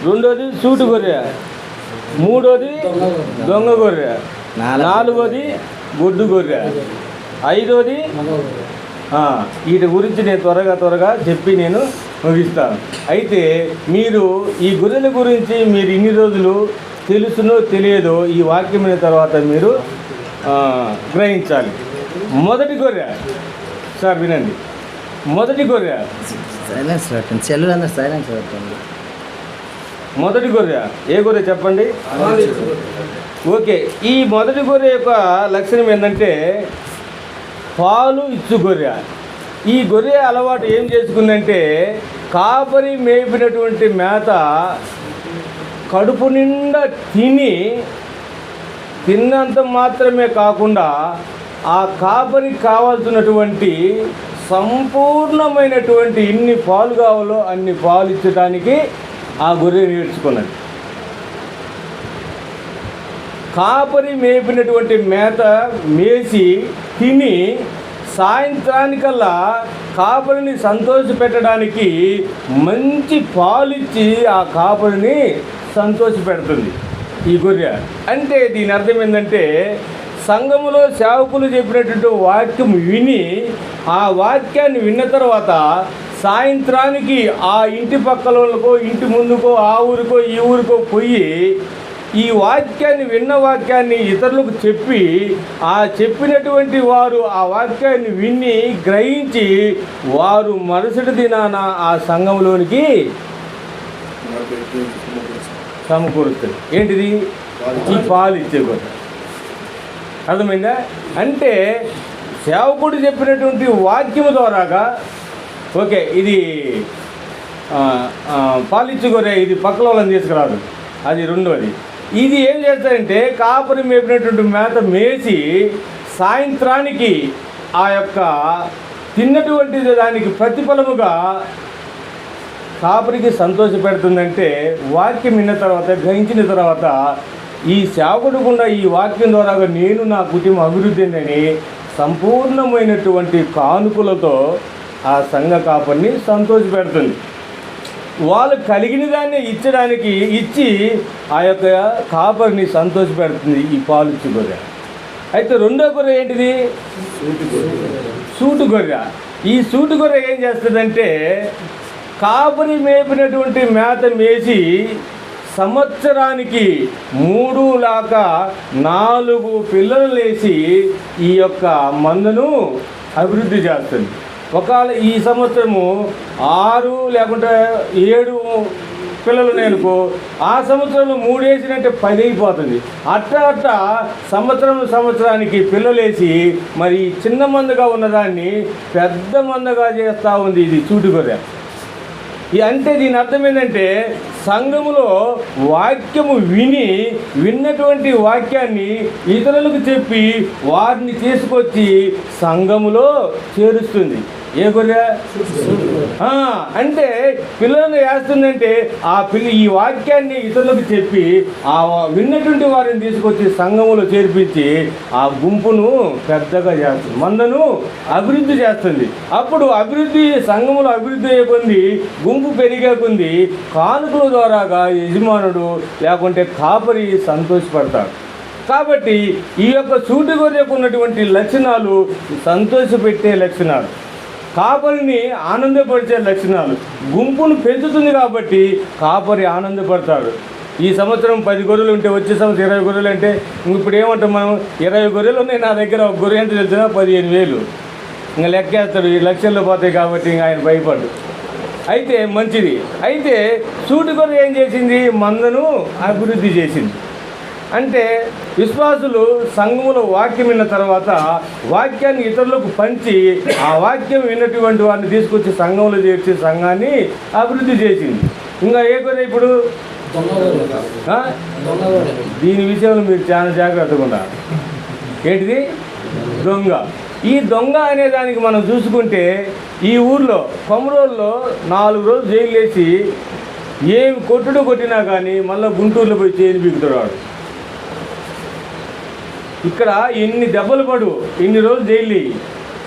రెండోది సూటు గొర్రె, మూడోది దొంగ గొర్రె, నాలుగోది గొడ్డు గొర్రె, ఐదోది వీటి గురించి నేను త్వరగా చెప్పి నేను ముగిస్తాను. అయితే మీరు ఈ గొర్రెల గురించి మీరు ఇన్ని రోజులు తెలుసునో తెలియదో ఈ వాక్యం అయిన తర్వాత మీరు గ్రహించాలి. మొదటి గొర్రె సార్ వినండి. మొదటి గొర్రె మొదటి గొర్రె ఏ గొర్రె చెప్పండి? ఓకే, ఈ మొదటి గొర్రె యొక్క లక్షణం ఏంటంటే పాలు ఇచ్చు గొర్రె. ఈ గొర్రె అలవాటు ఏం చేసుకుందంటే కాపరి మేపినటువంటి మేత కడుపు నిండా తిన్నంత మాత్రమే కాకుండా ఆ కాపరికి కావాల్సినటువంటి సంపూర్ణమైనటువంటి ఎన్ని పాలు కావాలో అన్ని పాలు ఇచ్చడానికి ఆ గొర్రె నేర్చుకున్నది. కాపరి మేపినటువంటి మేత మేసి తిని సాయంత్రానికల్లా కాపరిని సంతోషపెట్టడానికి మంచి పాలిచ్చి ఆ కాపరిని సంతోషపెడుతుంది ఈ గొర్రె. అంటే దీని అర్థం ఏంటంటే సంఘములో సేవకులు చెప్పినటువంటి వాక్యం విని ఆ వాక్యాన్ని విన్న తర్వాత సాయంత్రానికి ఆ ఇంటి పక్కలకో ఇంటి ముందుకో ఆ ఊరికో ఈ ఊరికో పోయి ఈ వాక్యాన్ని విన్న వాక్యాన్ని ఇతరులకు చెప్పి ఆ చెప్పినటువంటి వారు ఆ వాక్యాన్ని విని గ్రహించి వారు మరుసటి దినాన ఆ సంఘంలోనికి సమకూరుస్తారు. ఏంటిది? ఈ పాలు ఇచ్చే గొర్రె. అర్థమైందా? అంటే సేవకుడు చెప్పినటువంటి వాక్యము ద్వారాగా ఓకే ఇది పాలిచ్చు గొర్రె, ఇది పక్కల వాళ్ళని తీసుకురాదు, అది రెండోది. ఇది ఏం చేస్తారంటే కాపరి మేపినటువంటి మేత మేసి సాయంత్రానికి ఆ యొక్క తిన్నటువంటి దానికి ప్రతిఫలముగా కాపరికి సంతోషపెడుతుందంటే వాక్యం విన్న తర్వాత గ్రహించిన తర్వాత ఈ సేవకుడు గుండా ఈ వాక్యం ద్వారా నేను నా కుటుంబం అభివృద్ధి అని సంపూర్ణమైనటువంటి కానుకలతో ఆ సంఘ కాపరిని సంతోషపెడుతుంది. వాళ్ళు కలిగిన దాన్ని ఇచ్చి ఆ యొక్క కాపరిని సంతోషపెడుతుంది ఈ పాలిచ్చు గొర్రె. అయితే రెండో గొర్రె ఏంటిది? సూటు గొర్రె. ఈ సూటు గొర్రె ఏం చేస్తుందంటే కాపరి మేపినటువంటి మేత మేసి సంవత్సరానికి 3 లేక 4 పిల్లలు లేచి ఈ యొక్క మందను అభివృద్ధి చేస్తుంది. ఒకవేళ ఈ సంవత్సరము 6 లేకుంటే 7 పిల్లలు నేనుకో ఆ సంవత్సరంలో 3 వేసినట్టే 10 అయిపోతుంది. అట్లా సంవత్సరానికి పిల్లలేసి మరి చిన్న మందగా ఉన్నదాన్ని పెద్ద మందగా చేస్తూ ఉంది ఇది సూటి గొర్రె. అంటే దీని అర్థం ఏంటంటే సంఘములో వాక్యము విన్నటువంటి వాక్యాన్ని ఇతరులకు చెప్పి వారిని తీసుకొచ్చి సంఘములో చేరుస్తుంది. ఏ గొర్రె? అంటే పిల్లలను వేస్తుందంటే ఈ వాక్యాన్ని ఇతరులకు చెప్పి ఆ విన్నటువంటి వారిని తీసుకొచ్చి సంఘములో చేర్పించి ఆ గుంపును పెద్దగా చేస్తుంది, మందను అభివృద్ధి చేస్తుంది. అప్పుడు సంఘములో అభివృద్ధి అయ్యేకొంది, గుంపు పెరిగేకొంది కానుకల ద్వారాగా యజమానుడు లేకుంటే కాపరి సంతోషపడతాడు. కాబట్టి ఈ యొక్క సూటి గొర్రెకు ఉన్నటువంటి లక్షణాలు సంతోషపెట్టే లక్షణాలు, కాపరిని ఆనందపరిచే లక్షణాలు. గుంపును పెంచుతుంది కాబట్టి కాపరి ఆనందపడతాడు. ఈ సంవత్సరం 10 గొర్రెలు ఉంటే వచ్చే సంవత్సరం 20 గొర్రెలు అంటే ఇప్పుడు ఏమంటాం మనం? 20 గొర్రెలు ఉన్నాయి నా దగ్గర, ఒక గొర్రె ఎంత తెలిసినా 15,000 ఇంకా లెక్కేస్తాడు. ఈ లక్షల్లో పోతాయి కాబట్టి ఇంకా ఆయన భయపడ్డు. అయితే మంచిది. అయితే సూటి గొర్రె ఏం చేసింది? మందను అభివృద్ధి చేసింది. అంటే విశ్వాసులు సంఘములో వాక్యం విన్న తర్వాత వాక్యాన్ని ఇతరులకు పంచి ఆ వాక్యం విన్నటువంటి వారిని తీసుకొచ్చి సంఘంలో చేర్చి సంఘాన్ని అభివృద్ధి చేసింది. ఇంకా ఏ గొర్రె ఇప్పుడు? దీని విషయంలో మీరు చాలా జాగ్రత్తగా ఉండాలి. ఏంటిది? దొంగ. ఈ దొంగ అనే దానికి మనం చూసుకుంటే ఈ ఊర్లో కొమరోల్లో 4 రోజులు జైలు వేసి ఏమి కొట్టినా కానీ మళ్ళీ గుంటూరులో పోయి చేయని బిగుతాడు వాడు. ఇక్కడ ఎన్ని దెబ్బలు పడు, ఇన్ని రోజులు జైలు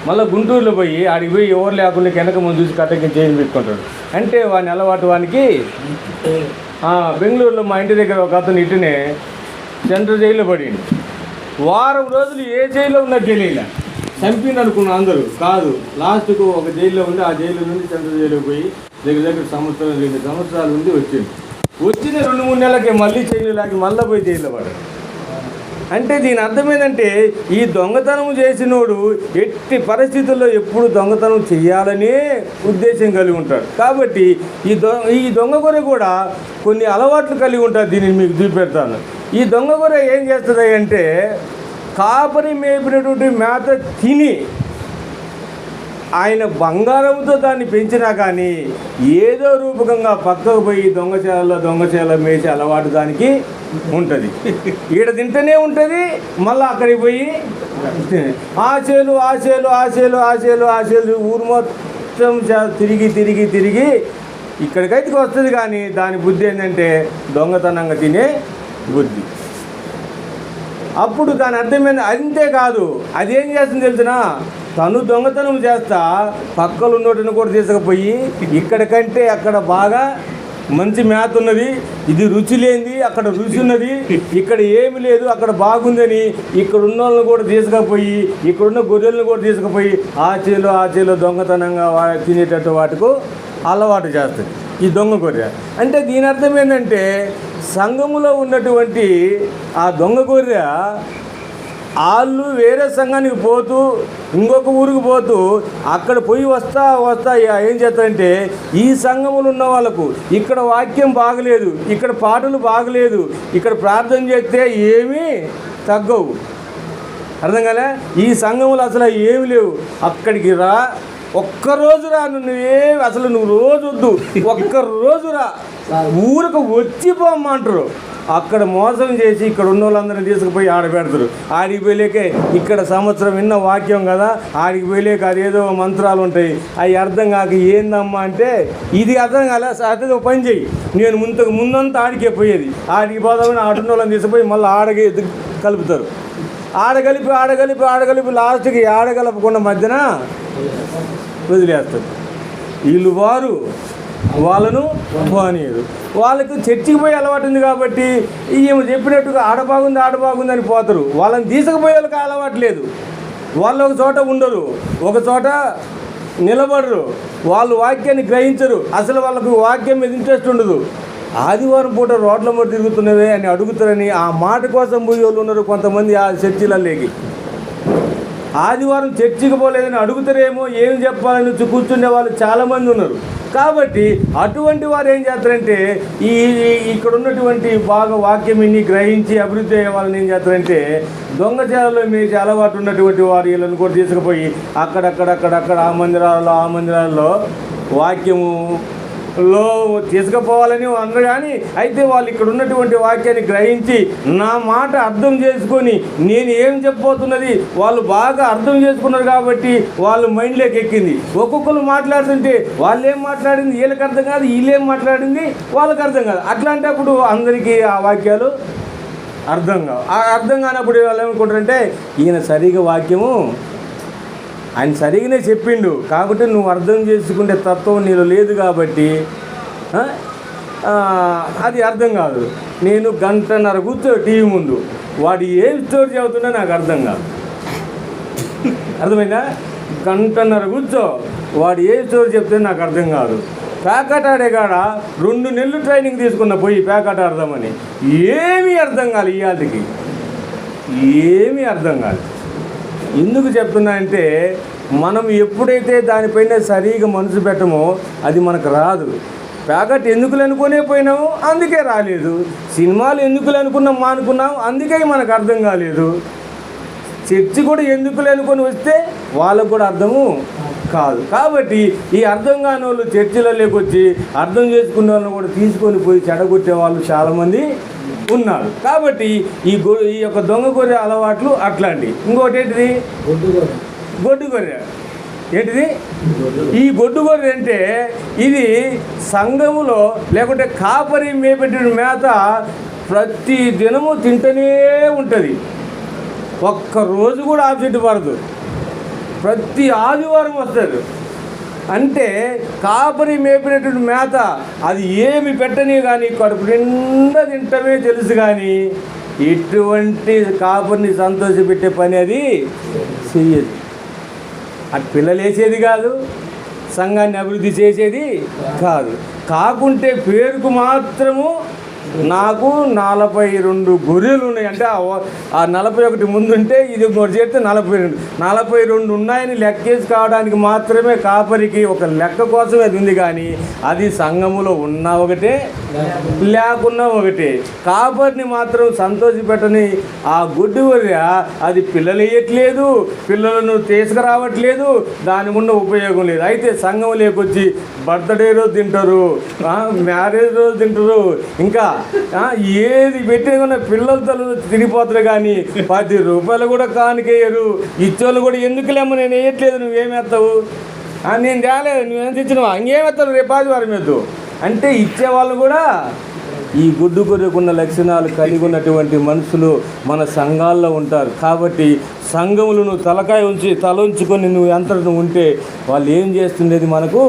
మళ్ళీ గుంటూరులో పోయి ఆడికి పోయి ఎవరు లేకుండా వెనక ముందు చూసి కట్టకి చేంజ్ పెట్టుకుంటాడు. అంటే వాని అలవాటు వానికి. బెంగళూరులో మా ఇంటి దగ్గర ఒక అతను ఇటునే సెంట్రల్ జైల్లో పడింది. వారం రోజులు ఏ జైల్లో ఉన్నట్టు తెలియలే. చంపింది అనుకున్న అందరూ కాదు. లాస్ట్కు ఒక జైల్లో ఉండి ఆ జైలు నుండి సెంట్రల్ జైలుకి పోయి దగ్గర సంవత్సరం 2 సంవత్సరాలు ఉండి వచ్చిన 2-3 నెలలకి మళ్ళీ జైలు లాగి మళ్ళీ పోయి జైల్లో పడ్డాడు. అంటే దీని అర్థం ఏంటంటే ఈ దొంగతనం చేసినోడు ఎట్టి పరిస్థితుల్లో ఎప్పుడు దొంగతనం చేయాలనే ఉద్దేశం కలిగి ఉంటాడు. కాబట్టి ఈ దొంగ గొర్రె కూడా కొన్ని అలవాట్లు కలిగి ఉంటారు. దీనిని మీకు చూపెడతాను. ఈ దొంగ గొర్రె ఏం చేస్తుంది అంటే కాపరి మేపినటువంటి మేత తిని ఆయన బంగారంతో దాన్ని పెంచినా కానీ ఏదో రూపకంగా పక్కకు పోయి దొంగచేలలో మేసే అలవాటు దానికి ఉంటుంది. ఈడ తింటూనే ఉంటుంది, మళ్ళీ అక్కడికి పోయి ఆశలు ఆశలు ఆశలు ఆశలు ఆశలు ఊరు మొత్తం తిరిగి ఇక్కడికైతే వస్తుంది. కానీ దాని బుద్ధి ఏంటంటే దొంగతనంగా తినే బుద్ధి. అప్పుడు దాని అర్థమైంది. అంతేకాదు అదేం చేస్తుంది తెలిసినా, తను దొంగతనం చేస్తా పక్కలు ఉన్నోటిని కూడా తీసుకుపోయి ఇక్కడికంటే అక్కడ బాగా మంచి మేత ఉన్నది, ఇది రుచి లేనిది, అక్కడ రుచి ఉన్నది, ఇక్కడ ఏమి లేదు, అక్కడ బాగుందని ఇక్కడ ఉన్న వాళ్ళని కూడా తీసుకుపోయి ఇక్కడున్న గొర్రెలను కూడా తీసుకుపోయి ఆ చేలో దొంగతనంగా తినేటట్టు వాటికి అలవాటు చేస్తుంది ఈ దొంగ గొర్రె. అంటే దీని అర్థం ఏంటంటే సంఘములో ఉన్నటువంటి ఆ దొంగ గొర్రె వాళ్ళు వేరే సంఘానికి పోతూ ఇంకొక ఊరికి పోతూ అక్కడ పోయి వస్తా ఏం చేస్తారంటే ఈ సంఘములు ఉన్న వాళ్ళకు ఇక్కడ వాక్యం బాగలేదు, ఇక్కడ పాటలు బాగలేదు, ఇక్కడ ప్రార్థన చేస్తే ఏమీ తగ్గవు. అర్థం కదా? ఈ సంఘములు అసలు ఏమి లేవు, అక్కడికి రా, ఒక్కరోజు రా, నువ్వు రోజు వద్దు, ఒక్కరోజు రా, ఊరికి వచ్చిపోమ్మంటారు. అక్కడ మోసం చేసి ఇక్కడ ఉన్న వాళ్ళందరినీ తీసుకుపోయి ఆడబెడతారు. ఆడికి పోలేకే ఇక్కడ సంవత్సరం విన్న వాక్యం కదా, ఆడికి పోలేక అదేదో మంత్రాలు ఉంటాయి, అవి అర్థం కాక ఏందమ్మా అంటే ఇది అర్థం కాలే, అదే ఒక పని చెయ్యి, నేను ముందంతా ఆడికే పోయేది, ఆడికి పోదామని ఆడున్న వాళ్ళని తీసుకుపోయి మళ్ళీ ఆడగే కలుపుతారు. ఆడగలిపి లాస్ట్కి ఆడగలపకుండా మధ్యన వదిలేస్తారు. వీళ్ళు వాళ్ళను పోనీయరు. వాళ్ళకు చర్చికి పోయి అలవాటు ఉంది కాబట్టి ఈమె చెప్పినట్టుగా ఆడబాగుంది అని పోతారు. వాళ్ళని తీసుకుపోయే వాళ్ళకి అలవాటు లేదు. వాళ్ళు ఒక చోట ఉండరు, ఒక చోట నిలబడరు, వాళ్ళు వాక్యాన్ని గ్రహించరు, అసలు వాళ్ళకు వాక్యం మీద ఇంట్రెస్ట్ ఉండదు. ఆదివారం పూట రోడ్ల మీద తిరుగుతున్నవే అని అడుగుతారని ఆ మాట కోసం పోయే వాళ్ళు ఉన్నారు కొంతమంది ఆ చర్చిలలోకి. ఆదివారం చర్చికి పోలేదని అడుగుతారేమో, ఏం చెప్పాలని కూర్చునే వాళ్ళు చాలామంది ఉన్నారు. కాబట్టి అటువంటి వారు ఏం చేస్తారంటే ఇక్కడ ఉన్నటువంటి బాగా వాక్యం ఇన్ని గ్రహించి అభివృద్ధి అయ్యే వాళ్ళని ఏం చేస్తారంటే దొంగచాలలో మేసి అలవాటు ఉన్నటువంటి వారు వీళ్ళని కూడా తీసుకుపోయి అక్కడ ఆ మందిరాల్లో వాక్యములో తీసుకుపోవాలని అన్నారు. కానీ అయితే వాళ్ళు ఇక్కడ ఉన్నటువంటి వాక్యాన్ని గ్రహించి నా మాట అర్థం చేసుకొని నేను ఏం చెప్పబోతున్నది వాళ్ళు బాగా అర్థం చేసుకున్నారు కాబట్టి వాళ్ళు మైండ్లోకి ఎక్కింది. ఒక్కొక్కరు మాట్లాడుతుంటే వాళ్ళు ఏం మాట్లాడింది వీళ్ళకి అర్థం కాదు, వీళ్ళేం మాట్లాడింది వాళ్ళకి అర్థం కాదు. అట్లాంటప్పుడు అందరికీ ఆ వాక్యాలు అర్థం కావు. అర్థం కానప్పుడు వాళ్ళు ఏమనుకుంటారంటే ఈయన సరిగా వాక్యము ఆయన సరిగానే చెప్పిండు కాబట్టి నువ్వు అర్థం చేసుకుంటే తత్వం నీలో లేదు కాబట్టి అది అర్థం కాదు. నేను 1.5 గంట కూర్చో టీవీ ముందు, వాడు ఏం స్టోరీ చదువుతున్నా నాకు అర్థం కాదు. అర్థమైందా? 1.5 గంట కూర్చో, వాడు ఏ స్టోరీ చెప్తే నాకు అర్థం కాదు. ప్యాకెట్ ఆడే కాడ 2 నెలలు ట్రైనింగ్ తీసుకున్న పోయి ప్యాకెట్ ఆడదామని ఏమీ అర్థం కాదు. ఇవాళకి ఏమీ అర్థం కాదు. ఎందుకు చెప్తున్నా అంటే మనం ఎప్పుడైతే దానిపైన సరిగా మనసు పెట్టమో అది మనకు రాదు. ప్యాకెట్ ఎందుకులు అనుకునే పోయినాము అందుకే రాలేదు, సినిమాలు ఎందుకులు అనుకున్నాం మానుకున్నాం అందుకే మనకు అర్థం కాలేదు, చర్చి కూడా ఎందుకులు అనుకొని వస్తే వాళ్ళకు కూడా అర్థము కాదు. కాబట్టి ఈ అర్థం కాని వాళ్ళు చర్చిలలోకి వచ్చి అర్థం చేసుకునే వాళ్ళని కూడా తీసుకొని పోయి చెడగొట్టే వాళ్ళు చాలామంది ఉన్నారు. కాబట్టి ఈ యొక్క దొంగ గొర్రె అలవాట్లు అట్లాంటి. ఇంకోటి ఏంటిది? గొడ్డు గొర్రె. ఏంటిది ఈ గొడ్డు గొర్రె అంటే? ఇది సంఘములో లేకుంటే కాపరి మేపెట్టిన మేత ప్రతి దినము తింటూనే ఉంటుంది, ఒక్కరోజు కూడా ఆబ్సెంట్ పడదు. ప్రతి ఆదివారం వస్తారు. అంటే కాపరి మేపినటువంటి మేత అది ఏమి పెట్టని కానీ కడుపు నిండా తింటమే తెలుసు, కానీ ఇటువంటి కాపరిని సంతోషపెట్టే పని అది చెయ్యదు. అటు పిల్లలు వేసేది కాదు, సంఘాన్ని అభివృద్ధి చేసేది కాదు. కాకుంటే పేరుకు మాత్రము నాకు 42 గొర్రెలు ఉన్నాయి అంటే ఆ 41 ముందుంటే ఇది ఒకటి చేస్తే 42 ఉన్నాయని లెక్కేసి కావడానికి మాత్రమే కాపరికి ఒక లెక్క కోసమే అది ఉంది, కానీ అది సంఘములో ఉన్నా ఒకటే లేకున్నా ఒకటే. కాపరిని మాత్రం సంతోషపెట్టని ఆ గుడ్డి గొర్రె అది పిల్లలు వేయట్లేదు, పిల్లలను తీసుకురావట్లేదు, దానికి ఉన్న ఉపయోగం లేదు. అయితే సంఘం లేకొచ్చి బర్త్డే రోజు తింటారు, మ్యారేజ్ రోజు తింటారు, ఇంకా ఏది పెట్టేకున్న పిల్లల తల్లు తిరిగిపోతారు, కానీ 10 రూపాయలు కూడా కానికేయరు. ఇచ్చోళ్ళు కూడా ఎందుకులేమో నేను వేయట్లేదు, నువ్వేమేస్తావు, నేను తేలేదు, నువ్వేం తెచ్చినావా, ఇంకేమేస్తావు రేపు ఆదివారం వేద్దు అంటే ఇచ్చేవాళ్ళు కూడా ఈ గుడ్డు గొర్రెకున్న లక్షణాలు కలిగి ఉన్నటువంటి మనుషులు మన సంఘాల్లో ఉంటారు. కాబట్టి సంఘములు నువ్వు తలకాయ ఉంచి తల ఉంచుకొని నువ్వు ఎంత ఉంటే వాళ్ళు ఏం చేస్తుండేది మనకు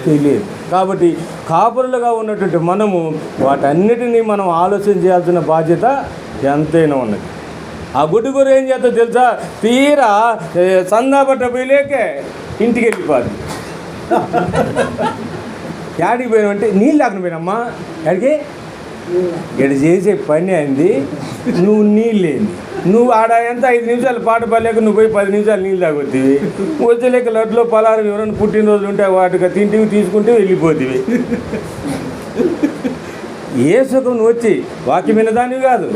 తెలియదు. కాబట్టి కాపరులుగా ఉన్నటువంటి మనము వాటన్నిటినీ మనం ఆలోచన చేయాల్సిన బాధ్యత ఎంతైనా ఉన్నది. ఆ గుడ్డు గొర్రె ఏం చేస్తా తెలుసా, తీరా సందాపట్ట పోయలేకే ఇంటికి వెళ్ళిపోదు. యాడికి పోయినామంటే నీళ్ళు లేకుండా పోయినమ్మా, యాడికి ఇక్కడ చేసే పని అయింది, నువ్వు నీళ్ళేంది, నువ్వు ఆడ ఎంత 5 నిమిషాలు పాట పడలేక నువ్వు పోయి 10 నిమిషాలు నీళ్ళు తాగొద్దివి, వచ్చేలేక లడ్లో పలారం ఎవరైనా పుట్టినరోజులు ఉంటే వాటికి తింటివి తీసుకుంటే వెళ్ళిపోతివి. ఏ సుఖం నువ్వు వచ్చి వాక్యం విన్నదానివి కాదు,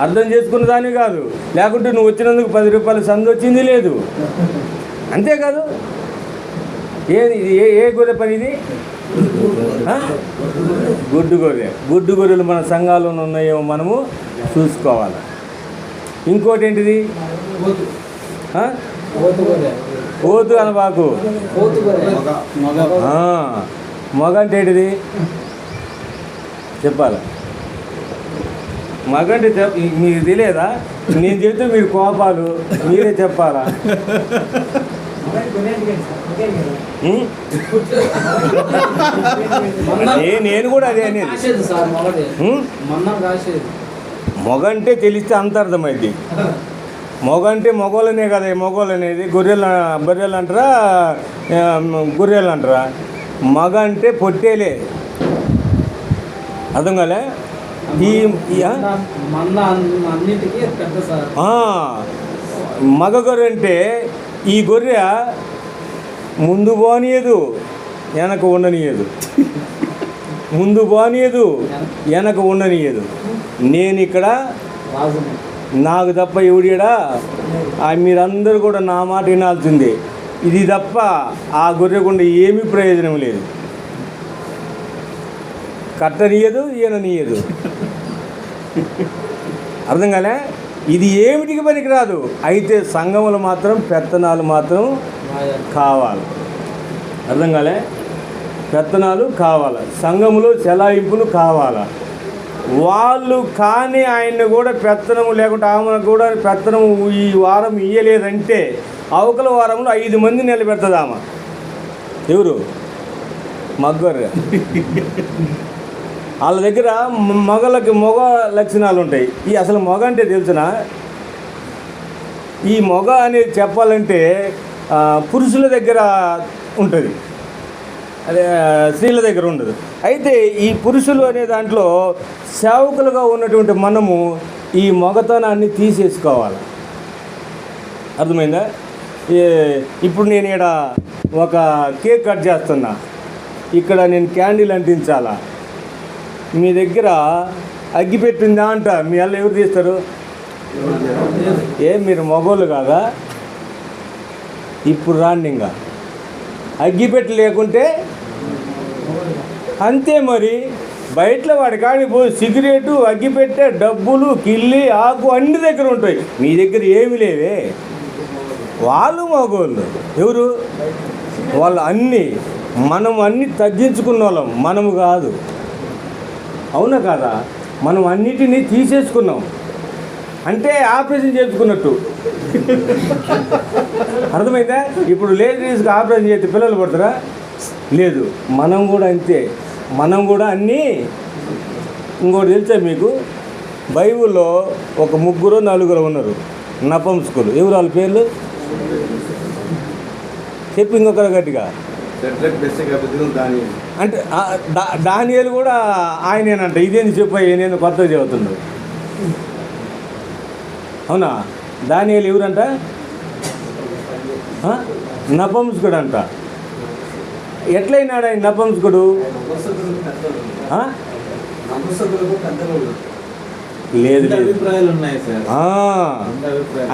అర్థం చేసుకున్న దానివి కాదు, లేకుంటే నువ్వు వచ్చినందుకు 10 రూపాయలు సందు వచ్చింది లేదు, అంతేకాదు. ఏ గొర్రె పని ఇది, గుడ్డు గొర్రె. గుడ్డు గొర్రెలు మన సంఘాల్లో ఉన్నాయో మనము చూసుకోవాలి. ఇంకోటి ఏంటిది, ఓతు అనబాకు. మగ అంటే ఏంటిది చెప్పాలి, మగ అంటే మీకు తెలియదా, నేను చెప్తే మీరు కోపాలు మీరే చెప్పాలా. నేను కూడా అదే అనేది, మొగ అంటే తెలిస్తే అంత అర్థమైంది. మొగ అంటే మగోళ్ళనే కదా, మగోళ్ళు అనేది బర్రెలు అంటారా గొర్రెలు అంటారా. మగ అంటే పొట్టేలే, అర్థం కాలే. మగ గొర్రె అంటే ఈ గొర్రె ముందు పోనీయదు వెనక ఉండనీయదు, ముందు పోనీయదు వెనక ఉండనీయదు. నేను ఇక్కడ నాకు తప్ప ఎవడియడా, మీరందరూ కూడా నా మాట వినాల్సిందే. ఇది తప్ప ఆ గొర్రెకుండా ఏమీ ప్రయోజనం లేదు. కట్టనీయదు ఈయననీయదు, అర్థం కాలే. ఇది ఏమిటికి పనికిరాదు. అయితే సంఘములు మాత్రం పెత్తనాలు మాత్రం కావాలి, అర్థం కాలే. పెత్తనాలు కావాలి, సంఘములో చెలాయింపులు కావాలి. వాళ్ళు కానీ ఆయన్ని కూడా పెత్తనము లేకుంటే ఆమెను కూడా పెత్తనము ఈ వారం ఇయ్యలేదంటే అవకల వారంలో 5 మంది నిలబెడుతుంది ఆమె. ఎవరు మగ్గర్ర. వాళ్ళ దగ్గర మగ లక్షణాలు ఉంటాయి. ఈ అసలు మగ అంటే తెలుసునా, ఈ మగ అనేది చెప్పాలంటే పురుషుల దగ్గర ఉంటుంది, అదే స్త్రీల దగ్గర ఉండదు. అయితే ఈ పురుషులు అనే దాంట్లో సేవకులుగా ఉన్నటువంటి మనము ఈ మగతనాన్ని తీసేసుకోవాలి, అర్థమైందా. ఇప్పుడు నేను ఇక్కడ ఒక కేక్ కట్ చేస్తున్నా, ఇక్కడ నేను క్యాండిల్ అంటించాలా, మీ దగ్గర అగ్గి పెట్టిందా అంట, మీ వాళ్ళు ఎవరు తీస్తారు, మీరు మగోళ్ళు కాదా. ఇప్పుడు రాండి, ఇంకా అగ్గిపెట్టి లేకుంటే అంతే. మరి బయటలో వాడి కాడికి పోయి సిగరెటు, అగ్గిపెట్టే, డబ్బులు, కిల్లి, ఆకు అన్ని దగ్గర ఉంటాయి, మీ దగ్గర ఏమి లేవే. వాళ్ళు మగోళ్ళు ఎవరు, వాళ్ళు అన్నీ, మనం అన్నీ తగ్గించుకున్న వాళ్ళం, మనము కాదు, అవునా కాదా. మనం అన్నిటినీ తీసేసుకున్నాం. అంటే ఆపరేషన్ చేసుకున్నట్టు. అర్థమైందా? ఇప్పుడు లేడీస్కి ఆపరేషన్ చేస్తే పిల్లలు పడతారా? లేదు. మనం కూడా అంతే. మనం కూడా అన్నీ. ఇంకోటి తెలుసా మీకు, బైబిల్లో ఒక 3-4 ఉన్నారు నపుంసకులు. ఎవరు వాళ్ళ పేర్లు చెప్పి ఇంకొకరు గట్టిగా. అంటే దానియేలు కూడా ఆయనేనంట. ఇదేంది చెప్పాయి, నేను కొత్తగా చెబుతున్నాడు. అవునా? దానియేలు ఎవరంట? నపుంసకుడు అంట. ఎట్లయినాడు ఆయన నపుంసకుడు? లేదు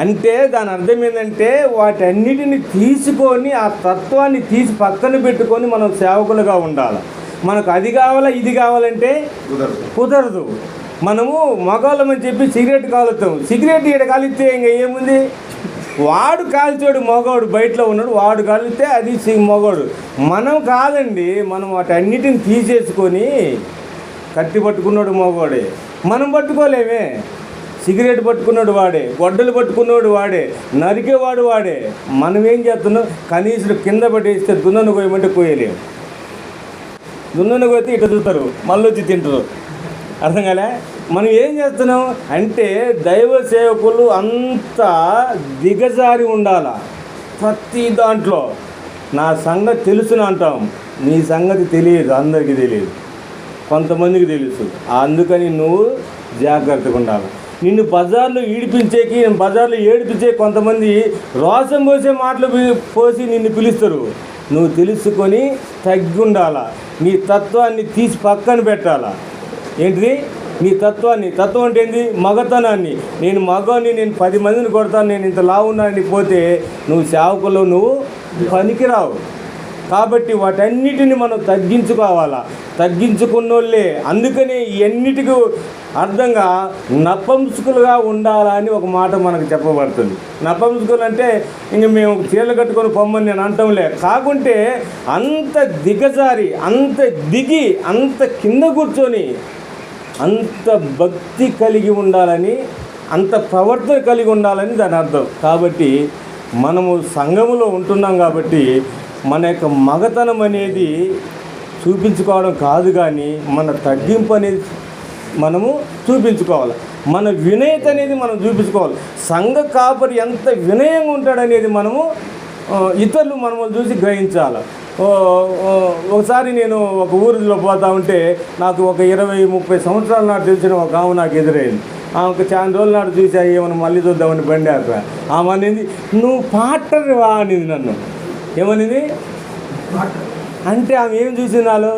అంటే దాని అర్థం ఏంటంటే వాటన్నిటిని తీసుకొని ఆ తత్వాన్ని తీసి పక్కన పెట్టుకొని మనం సేవకులుగా ఉండాలి. మనకు అది కావాలా ఇది కావాలంటే కుదరదు. మనము మగవాళ్ళమని చెప్పి సిగరెట్ కాలుతాం. సిగరెట్ ఈడ కాలిస్తే ఇంకా ఏముంది? వాడు కాల్చాడు మగవాడు, బయటలో ఉన్నాడు, వాడు కాలితే అది మగవాడు. మనం కాదండి, మనం వాటన్నిటిని తీసేసుకొని కత్తి పట్టుకున్నాడు మగవాడే, మనం పట్టుకోలేమే. సిగరెట్ పట్టుకున్నాడు వాడే, గొడ్డలు పట్టుకున్నాడు వాడే, నరికేవాడు వాడే. మనం ఏం చేస్తున్నాం? కనీసం కింద పట్టేస్తే దున్నను కోయమంటే కోయలేము. దున్నను కోయితే ఇట్లా చూస్తారు, మళ్ళీ వచ్చి తింటారు. అర్థం కాలే? మనం ఏం చేస్తున్నాం అంటే దైవ సేవకులు అంత దిగజారి ఉండాల. ప్రతి దాంట్లో నా సంగతి తెలుసును అంటాం, నీ సంగతి తెలియదు, అందరికీ తెలియదు, కొంతమందికి తెలుసు. అందుకని నువ్వు జాగ్రత్తగా ఉండాలి. నిన్ను బజార్లో ఈడిపించేకి, బజార్లో ఏడిపించే కొంతమంది రోసం పోసే మాటలు పోసి నిన్ను పిలుస్తారు. నువ్వు తెలుసుకొని తగ్గి ఉండాలా. నీ తత్వాన్ని తీసి పక్కన పెట్టాలా. ఏంటిది? నీ తత్వాన్ని. తత్వం అంటే ఏంది? మగతనాన్ని. నేను మగని, నేను 10 మందిని కొడతాను, నేను ఇంత లావున్నానని పోతే నువ్వు సేవకుల్లో నువ్వు పనికిరావు. కాబట్టి వాటన్నిటిని మనం తగ్గించుకోవాలా. తగ్గించుకున్నోళ్ళే. అందుకని ఇవన్నిటికీ అర్థంగా నపుంసకులుగా ఉండాలని ఒక మాట మనకు చెప్పబడుతుంది. నపుంసకులు అంటే ఇంక మేము చీరలు కట్టుకొని పొమ్మని నేను అంటంలే. కాకుంటే అంత దిగజారి, అంత దిగి, అంత కింద కూర్చొని, అంత భక్తి కలిగి ఉండాలని, అంత ప్రవర్తన కలిగి ఉండాలని దాని అర్థం. కాబట్టి మనము సంఘములో ఉంటున్నాం కాబట్టి మన యొక్క మగతనం అనేది చూపించుకోవడం కాదు, కానీ మన తగ్గింపు అనేది మనము చూపించుకోవాలి. మన వినయత అనేది మనం చూపించుకోవాలి. సంఘ కాపరి ఎంత వినయంగా ఉంటాడనేది మనము ఇతరులు మనము చూసి గ్రహించాలి. ఒకసారి నేను ఒక ఊరిలో పోతా ఉంటే నాకు ఒక 20-30 సంవత్సరాల నాడు తెలిసిన ఒక ఆమె నాకు ఎదురైంది. ఆమెకు చాలా రోజుల నాడు చూసా, ఏమన్నా మళ్ళీ చూద్దామని బండి ఆపా. ఆమె అనేది నువ్వు పాటర్వా అనేది. నన్ను ఏమనేది అంటే ఆమె ఏం చూసింది? నాలో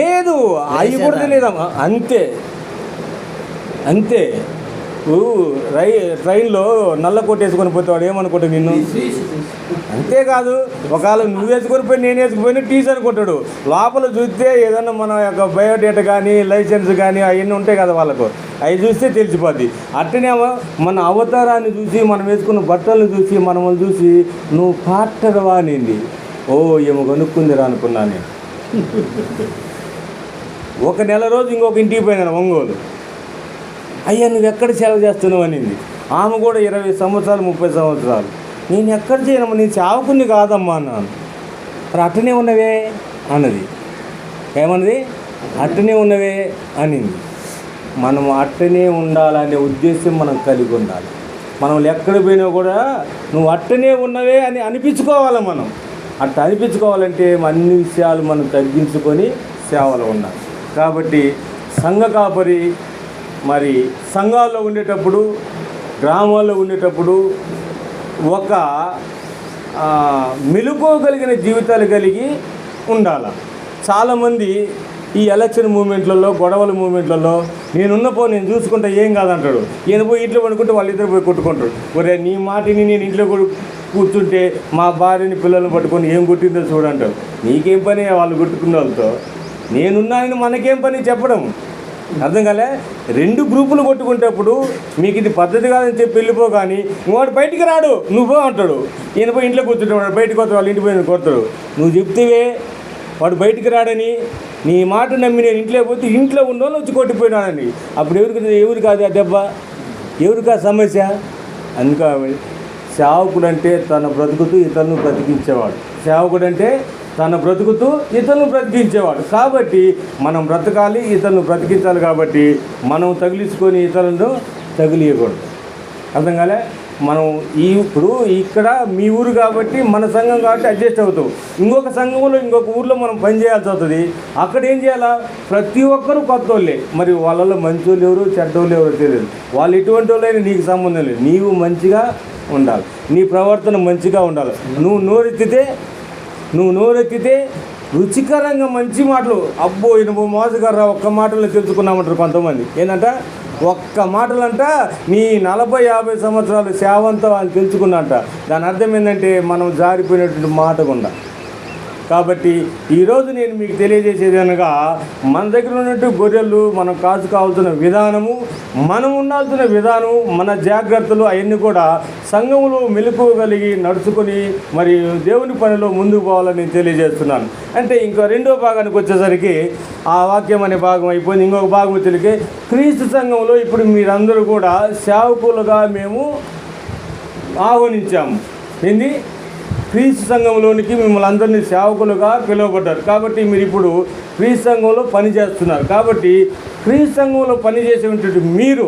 లేదు, అవి కూడా తెలియదమ్మా. అంతే అంతే. ట్రైన్లో నల్ల కోట్ వేసుకొని పోతాడు, ఏమనుకుంటాడు నిన్ను? అంతేకాదు, ఒకవేళ నువ్వు వేసుకొని పోయి నేను వేసుకుపోయినా టీచర్ అనుకుంటాడు. లోపల చూస్తే ఏదన్నా మన యొక్క బయోడేటా కానీ, లైసెన్స్ కానీ అవన్నీ ఉంటాయి కదా వాళ్ళకు, అవి చూస్తే తెలిసిపోద్ది. అట్టనే మన అవతారాన్ని చూసి, మనం వేసుకున్న బట్టలను చూసి, మనల్ని చూసి నువ్వు పాటర్వా అనింది. ఓ ఏమో కనుక్కుందిరా అనుకున్నా నేను. ఒక నెల రోజు ఇంకొక ఇంటికి పోయినాను, ఒంగోలు. అయ్యా నువ్వు ఎక్కడ సేవ చేస్తున్నావు అనింది. ఆమె కూడా 20 సంవత్సరాలు 30 సంవత్సరాలు. నేను ఎక్కడ చేయనమ్మా, నేను సేవకుని కాదమ్మా అన్నాను. మరి అట్టనే ఉన్నవే అన్నది. ఏమన్నది? అట్టనే ఉన్నవే అనింది. మనం అట్టనే ఉండాలనే ఉద్దేశం మనం కలిగి ఉండాలి. మనం ఎక్కడ పోయినా కూడా నువ్వు అట్టనే ఉన్నవే అని అనిపించుకోవాలి. మనం అట్ట అనిపించుకోవాలంటే అన్ని విషయాలు మనం తగ్గించుకొని సేవలో ఉండాలి. కాబట్టి సంఘ కాపరి మరి సంఘాల్లో ఉండేటప్పుడు, గ్రామాల్లో ఉండేటప్పుడు ఒక మెలుకోగలిగిన జీవితాలు కలిగి ఉండాలి. చాలామంది ఈ ఎలక్షన్ మూమెంట్లలో, గొడవల మూమెంట్లలో నేను చూసుకుంటా ఏం కాదంటాడు. ఈయన పోయి ఇంట్లో పడుకుంటే వాళ్ళిద్దరు పోయి కొట్టుకుంటాడు. ఒరే నీ మాటిని నేను ఇంట్లో కూర్చుంటే మా భార్యని పిల్లల్ని పట్టుకొని ఏం కొట్టిందో చూడంటాడు. నీకేం పని వాళ్ళు కొట్టుకున్న వాళ్ళతో? నేనున్నానని మనకేం పని చెప్పడం? అర్థం కాలే? 2 గ్రూపులు కొట్టుకుంటేప్పుడు మీకు ఇది పద్ధతి కాదని చెప్పి వెళ్ళిపో, కానీ వాడు బయటికి రాడు, నువ్వు అంటాడు. ఈయన పోయి ఇంట్లో కూర్చుంటాడు, బయటకు వస్తాడు, వాళ్ళ ఇంటికి పోయి కొడతాడు. నువ్వు చెప్తేవే వాడు బయటికి రాడని, నీ మాట నమ్మి నేను ఇంట్లో పోతే ఇంట్లో ఉన్నోళ్ళు వచ్చి కొట్టిపోయినాడని. అప్పుడు ఎవరు కాదు ఆ దెబ్బ, ఎవరికి ఆ సమస్య? అందుకే సేవకుడు అంటే తన బ్రతుకుతూ ఇతరులను బ్రతికించేవాడు. సేవకుడు అంటే తన బ్రతుకుతూ ఇతరులను బ్రతికించేవాడు. కాబట్టి మనం బ్రతకాలి, ఇతరులను బ్రతికించాలి. కాబట్టి మనం తగిలించుకొని ఇతరులను తగిలియకూడదు. అర్థం కాలే? మనం ఇప్పుడు ఇక్కడ మీ ఊరు కాబట్టి మన సంఘం కాబట్టి అడ్జస్ట్ అవుతాం. ఇంకొక సంఘంలో ఇంకొక ఊర్లో మనం పని చేయాల్సి అవుతుంది. అక్కడ ఏం చేయాలా? ప్రతి ఒక్కరూ కొత్త వాళ్ళే. మరి వాళ్ళలో మంచి వాళ్ళు ఎవరు, చెడ్డ వాళ్ళు ఎవరో తెలియదు. వాళ్ళు ఎటువంటి వాళ్ళైనా నీకు సంబంధం లేదు. నీవు మంచిగా ఉండాలి, నీ ప్రవర్తన మంచిగా ఉండాలి. నువ్వు నోరెత్తితే రుచికరంగా మంచి మాటలు, అబ్బో ఈయన మోసగారా ఒక్క మాటలో తెలుసుకున్నామంటారు కొంతమంది. ఏంటంట ఒక్క మాటలంట నీ 40-50 సంవత్సరాలు సేవంతో వాళ్ళు తెలుసుకున్నంట. దాని అర్థం ఏంటంటే మనం జారిపోయినటువంటి మాట గుండా. కాబట్టి ఈరోజు నేను మీకు తెలియజేసేది అనగా, మన దగ్గర ఉన్నట్టు గొర్రెలు మనం కాచుకోవాల్సిన విధానము, మనం ఉండాల్సిన విధానము, మన జాగ్రత్తలు అవన్నీ కూడా సంఘంలో మెలకువగలిగి నడుచుకొని మరి దేవుని పనిలో ముందుకు పోవాలని నేను తెలియజేస్తున్నాను. అంటే ఇంకా రెండో భాగానికి వచ్చేసరికి ఆ వాక్యం అనే భాగం అయిపోయింది. ఇంకొక భాగం తెలికే క్రీస్తు సంఘంలో ఇప్పుడు మీరందరూ కూడా సేవకులుగా మేము ఆహ్వానించాము. ఏంది? క్రీస్తు సంఘంలోనికి మిమ్మల్ని అందరినీ సేవకులుగా పిలువబడ్డారు. కాబట్టి మీరు ఇప్పుడు క్రీస్తు సంఘంలో పనిచేస్తున్నారు. కాబట్టి క్రీస్తు సంఘంలో పనిచేసేటువంటి మీరు